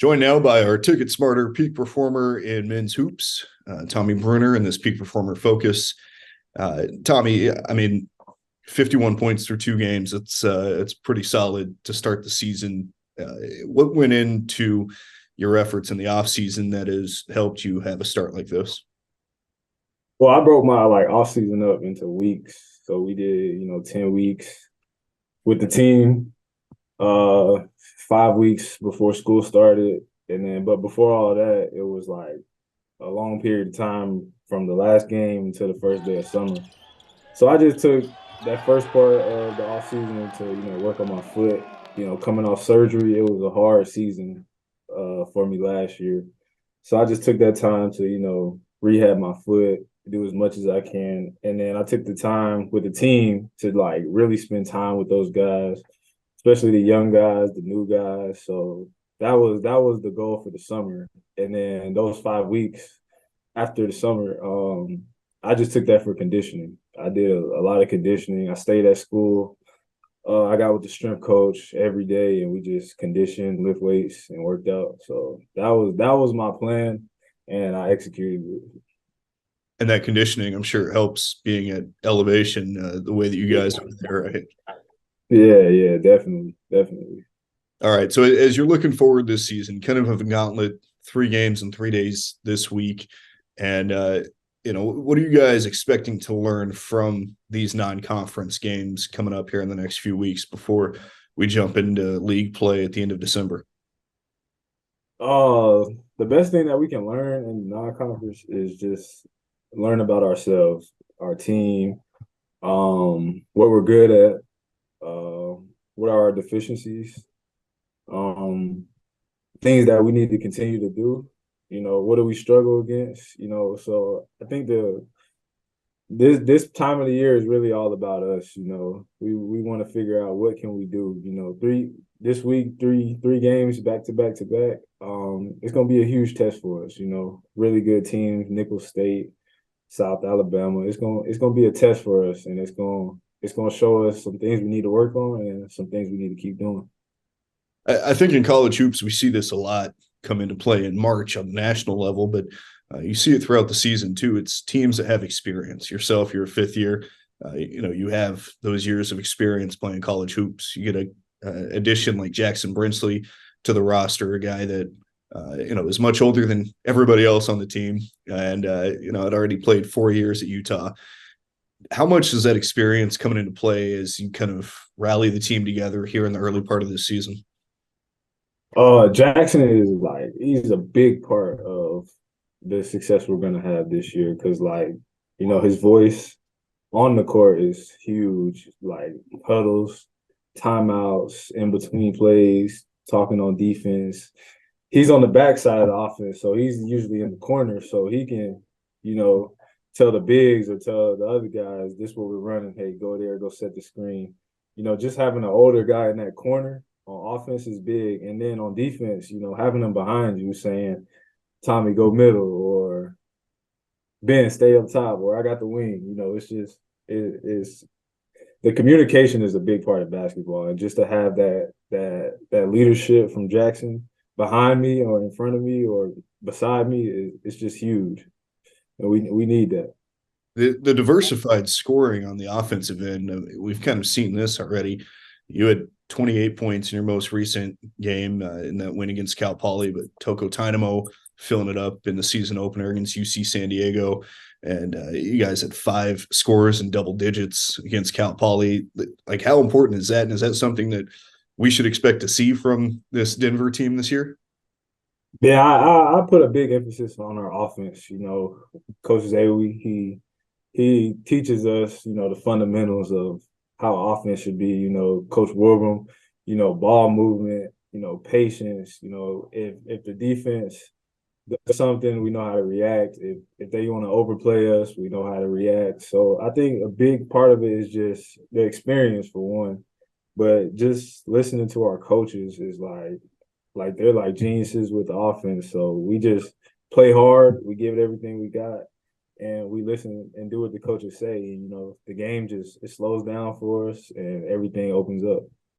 Joined now by our TicketSmarter peak performer in men's hoops, Tommy Bruner, in this peak performer focus. Tommy, I mean, 51 points through two games. It's pretty solid to start the season. What went into your efforts in the offseason that has helped you have a start like this? Well, I broke my off season up into weeks. So we did, 10 weeks with the team, uh 5 weeks before school started. And then but before all of that, it was like a long period of time from the last game until the first day of summer. So I just took that first part of the off season to, work on my foot. Coming off surgery, it was a hard season for me last year. So I just took that time to, rehab my foot, do as much as I can. And then I took the time with the team to really spend time with those guys, especially the young guys, the new guys. So that was the goal for the summer. And then those 5 weeks after the summer, I just took that for conditioning. I did a lot of conditioning. I stayed at school. I got with the strength coach every day, and we just conditioned, lift weights, and worked out. So that was my plan, and I executed it. And that conditioning, I'm sure, helps being at elevation the way that you guys are there. Right? Yeah, yeah, definitely, definitely. All right. So as you're looking forward this season, kind of have a gauntlet, 3 games in 3 days this week. And what are you guys expecting to learn from these non-conference games coming up here in the next few weeks before we jump into league play at the end of December? Uh, the best thing that we can learn in non-conference is just learn about ourselves, our team, what we're good at, what are our deficiencies, um, things that we need to continue to do. What do we struggle against? So I think this time of the year is really all about us. We want to figure out what can we do. This week, three games back to back to back. It's gonna be a huge test for us. Really good teams, Nicholls State, South Alabama. It's gonna be a test for us, and it's gonna show us some things we need to work on and some things we need to keep doing. I think in college hoops, we see this a lot come into play in March on the national level, but you see it throughout the season too. It's teams that have experience. Yourself, you're a fifth year. You have those years of experience playing college hoops. You get a addition like Jackson Brinsley to the roster, a guy that is much older than everybody else on the team, and had already played 4 years at Utah. How much does that experience coming into play as you kind of rally the team together here in the early part of this season? Jackson is he's a big part of the success we're gonna have this year because his voice on the court is huge. Like huddles, timeouts, in between plays, talking on defense. He's on the backside of the offense, so he's usually in the corner, so he can, you know, tell the bigs or tell the other guys, this is what we're running. Hey, go there, go set the screen. Just having an older guy in that corner on offense is big. And then on defense, having them behind you saying, Tommy, go middle, or Ben, stay up top, or I got the wing. It's just it's the communication is a big part of basketball, and just to have that leadership from Jackson behind me or in front of me or beside me it's just huge, and we need that. The diversified scoring on the offensive end, we've kind of seen this already. You had 28 points in your most recent game in that win against Cal Poly, but Toko Tynamo filling it up in the season opener against UC San Diego. And you guys had 5 scores in double digits against Cal Poly. Like, how important is that? And is that something that we should expect to see from this Denver team this year? Yeah, I put a big emphasis on our offense. Coach Zawi, he teaches us, the fundamentals of how offense should be. Coach Wilbur, ball movement, patience. If the defense does something, we know how to react. If they want to overplay us, we know how to react. So I think a big part of it is just the experience for one, but just listening to our coaches is like they're like geniuses with the offense. So we just play hard, we give it everything we got, and we listen and do what the coaches say. The game just it slows down for us and everything opens up.